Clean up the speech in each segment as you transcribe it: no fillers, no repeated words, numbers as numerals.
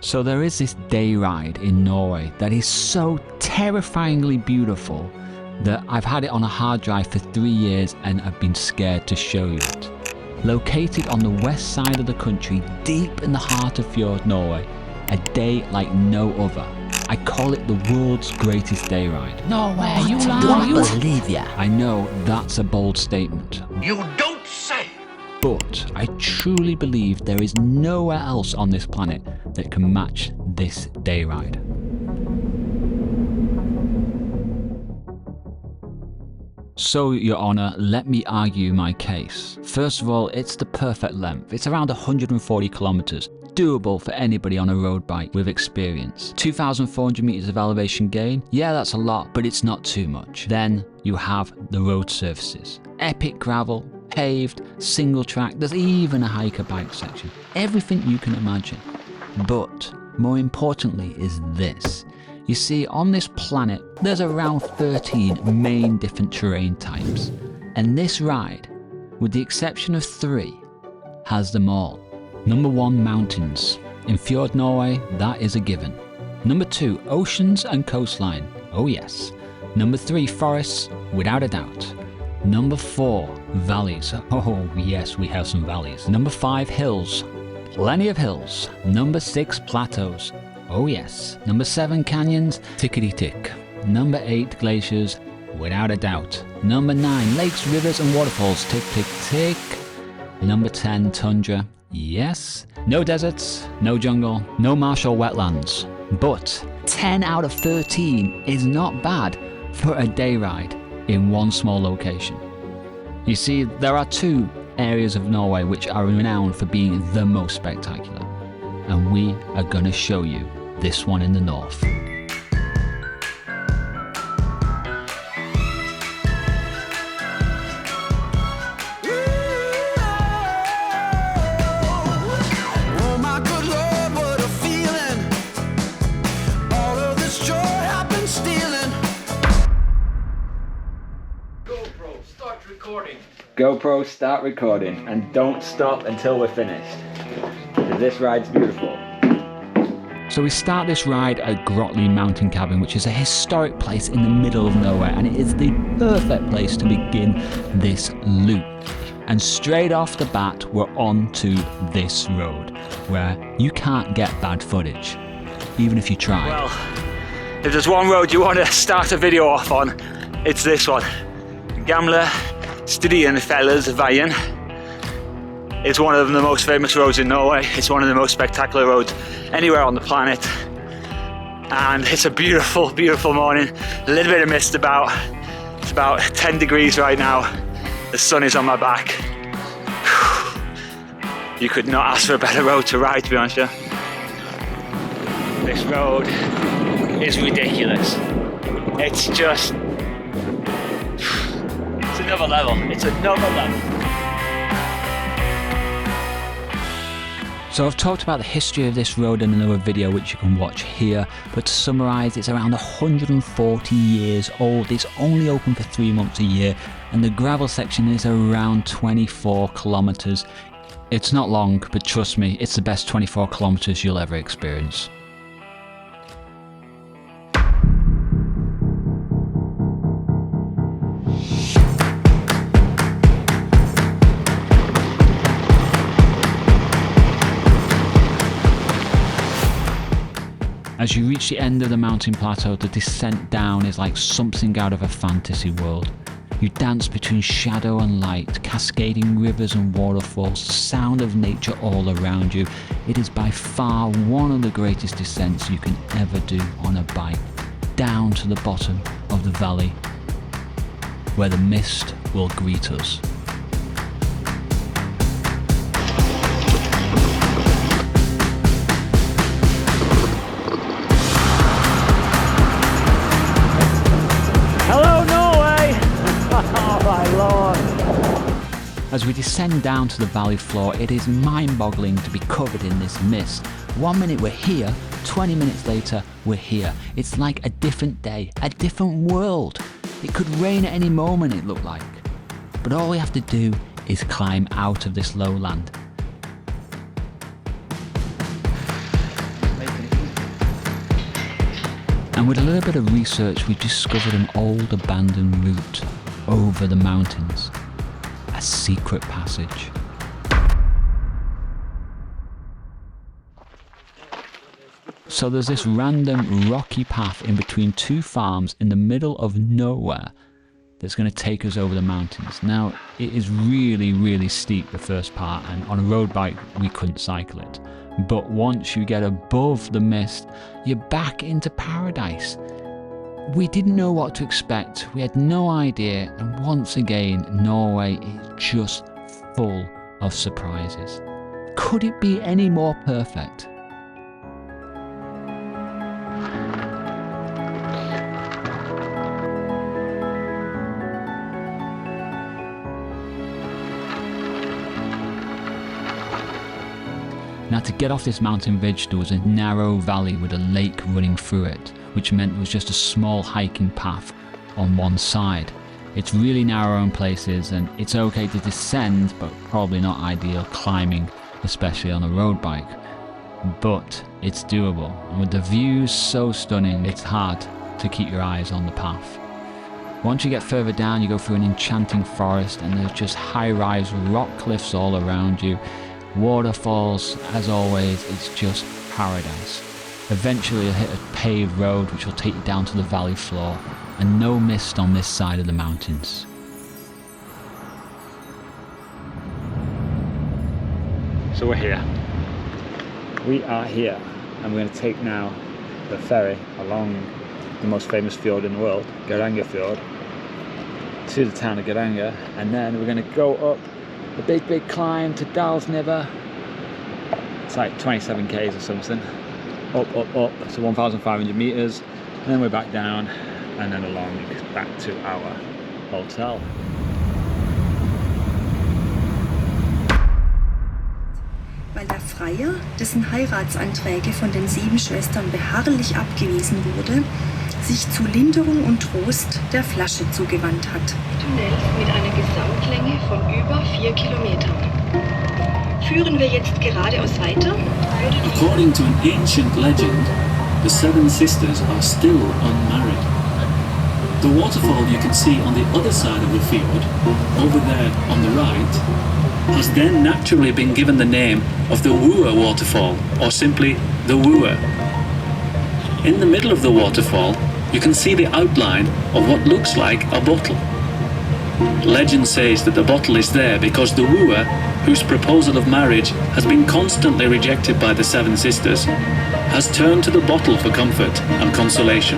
So there is this day ride in Norway that is so terrifyingly beautiful that I've had it on a hard drive for 3 years and I've been scared to show you it. Located on the west side of the country, deep in the heart of Fjord Norway, a day like no other. I call it the world's greatest day ride. No way, you lie. I don't believe ya. I know that's a bold statement. You don't say! But I truly believe there is nowhere else on this planet that can match this day ride. So, Your Honour, let me argue my case. First of all, it's the perfect length. It's around 140 kilometres. Doable for anybody on a road bike with experience. 2,400 meters of elevation gain. Yeah, that's a lot, but it's not too much. Then you have the road surfaces. Epic gravel, paved, single track. There's even a hiker bike section. Everything you can imagine. But more importantly is this. You see, on this planet, there's around 13 main different terrain types. And this ride, with the exception of 3, has them all. Number 1, mountains. In Fjord Norway, that is a given. Number 2, oceans and coastline. Oh yes. Number 3, forests, without a doubt. Number 4, valleys. Oh yes, we have some valleys. Number 5, hills. Plenty of hills. Number 6, plateaus. Oh yes. Number 7, canyons. Tickety tick. Number 8, glaciers. Without a doubt. Number 9, lakes, rivers and waterfalls. Tick tick tick. Number 10, tundra. Yes. No deserts, no jungle, no marsh or wetlands. But 10 out of 13 is not bad for a day ride in one small location. You see, there are 2 areas of Norway which are renowned for being the most spectacular. And we are going to show you this one in the north. GoPro, start recording, and don't stop until we're finished. This ride's beautiful. So we start this ride at Grotley Mountain Cabin, which is a historic place in the middle of nowhere, and it is the perfect place to begin this loop. And straight off the bat, we're on to this road, where you can't get bad footage, even if you try. Well, if there's one road you want to start a video off on, it's this one. Gamle Stienfellas Veien. It's one of the most famous roads in Norway. It's one of the most spectacular roads anywhere on the planet. And it's a beautiful, beautiful morning. A little bit of mist about. It's about 10 degrees right now. The sun is on my back. You could not ask for a better road to ride, to be honest with you. This road is ridiculous. It's just... It's another level. It's another level. So I've talked about the history of this road in another video which you can watch here, but to summarise, it's around 140 years old. It's only open for 3 months a year, and the gravel section is around 24 kilometres. It's not long, but trust me, it's the best 24 kilometres you'll ever experience. As you reach the end of the mountain plateau, the descent down is like something out of a fantasy world. You dance between shadow and light, cascading rivers and waterfalls, the sound of nature all around you. It is by far one of the greatest descents you can ever do on a bike, down to the bottom of the valley, where the mist will greet us. As we descend down to the valley floor, it is mind-boggling to be covered in this mist. 1 minute we're here, 20 minutes later we're here. It's like a different day, a different world. It could rain at any moment, it looked like. But all we have to do is climb out of this lowland. And with a little bit of research, we discovered an old abandoned route over the mountains, a secret passage. So there's this random rocky path in between two farms in the middle of nowhere that's going to take us over the mountains. Now, it is really, really steep, the first part, and on a road bike, we couldn't cycle it. But once you get above the mist, you're back into paradise. We didn't know what to expect. We had no idea. And once again, Norway is just full of surprises. Could it be any more perfect? Now, to get off this mountain ridge, there was a narrow valley with a lake running through it, which meant there was just a small hiking path on one side. It's really narrow in places, and it's okay to descend, but probably not ideal climbing, especially on a road bike. But it's doable, and with the views so stunning, it's hard to keep your eyes on the path. Once you get further down, you go through an enchanting forest, and there's just high-rise rock cliffs all around you. Waterfalls, as always, it's just paradise. Eventually you'll hit a paved road which will take you down to the valley floor, and no mist on this side of the mountains. So we're here. We are here, and we're going to take now the ferry along the most famous fjord in the world, Geiranger Fjord, to the town of Geiranger, and then we're going to go up a big climb to Dalsnibba. It's like 27 k's or something. Up, so 1,500 meters, and then we're back down, and then along back to our hotel. Weil der Freier, dessen Heiratsanträge von den 7 Schwestern beharrlich abgewiesen wurde, sich zu Linderung und Trost der Flasche zugewandt hat. Tunnel mit einer Gesamtlänge von über 4 Kilometern. Führen wir jetzt geradeaus weiter? According to an ancient legend, the 7 sisters are still unmarried. The waterfall you can see on the other side of the fjord, over there on the right, has then naturally been given the name of the Wooer waterfall, or simply the Wooer. In the middle of the waterfall, you can see the outline of what looks like a bottle. Legend says that the bottle is there because the wooer, whose proposal of marriage has been constantly rejected by the 7 sisters, has turned to the bottle for comfort and consolation.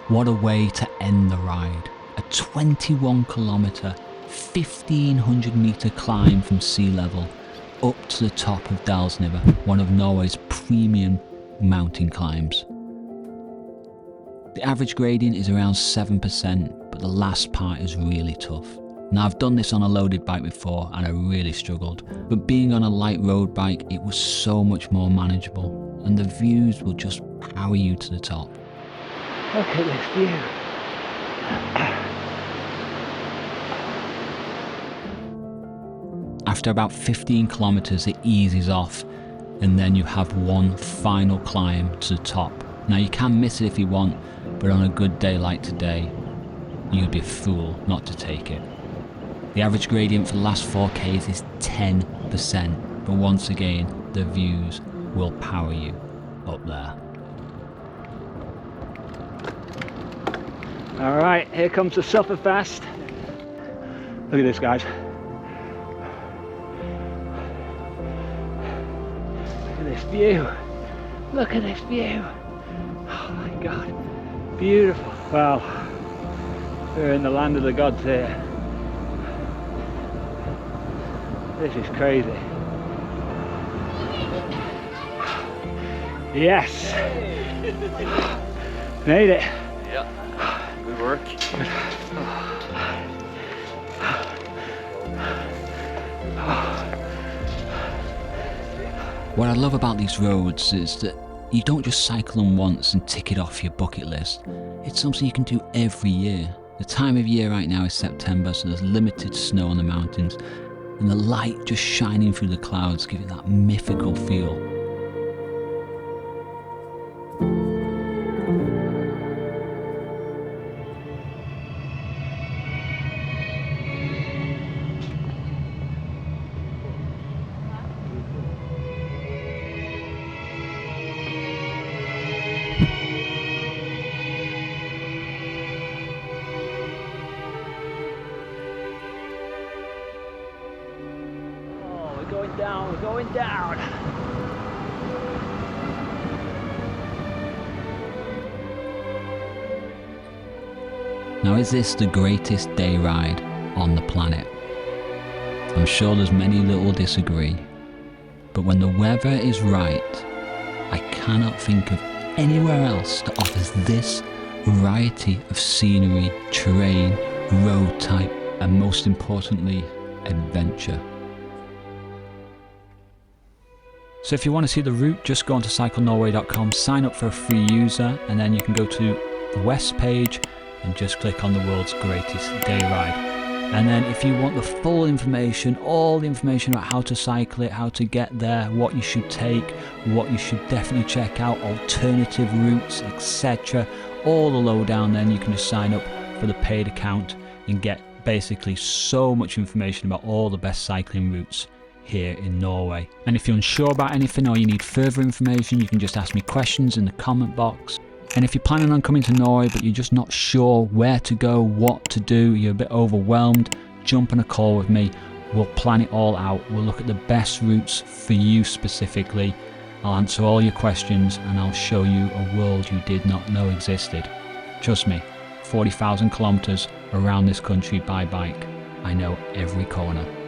What a way to end the ride. A 21 kilometre, 1,500 metre climb from sea level up to the top of Dalsnibba, one of Norway's premium mountain climbs. The average gradient is around 7%, but the last part is really tough. Now, I've done this on a loaded bike before and I really struggled, but being on a light road bike, it was so much more manageable, and the views will just power you to the top. Look at this view. After about 15 kilometres it eases off, and then you have one final climb to the top. Now, you can miss it if you want, but on a good day like today, you'd be a fool not to take it. The average gradient for the last 4Ks is 10%, but once again, the views will power you up there. All right, here comes the Sufferfest. Look at this, guys. Look at this view. Look at this view. Oh my God, beautiful. Well, we're in the land of the gods here. This is crazy. Yes. Made it. Yeah, good work. What I love about these roads is that you don't just cycle them once and tick it off your bucket list. It's something you can do every year. The time of year right now is September, so there's limited snow on the mountains, and the light just shining through the clouds gives it that mythical feel. We're going down. Now, is this the greatest day ride on the planet? I'm sure there's many that will disagree, but when the weather is right, I cannot think of anywhere else that offers this variety of scenery, terrain, road type, and most importantly, adventure. So if you want to see the route, just go onto cyclenorway.com, sign up for a free user, and then you can go to the west page and just click on the world's greatest day ride. And then if you want the full information, all the information about how to cycle it, how to get there, what you should take, what you should definitely check out, alternative routes, etc., all the lowdown, then you can just sign up for the paid account and get basically so much information about all the best cycling routes here in Norway. And if you're unsure about anything or you need further information, you can just ask me questions in the comment box. And if you're planning on coming to Norway but you're just not sure where to go, what to do, you're a bit overwhelmed, jump on a call with me. We'll plan it all out. We'll look at the best routes for you specifically. I'll answer all your questions and I'll show you a world you did not know existed. Trust me, 40,000 kilometers around this country by bike. I know every corner.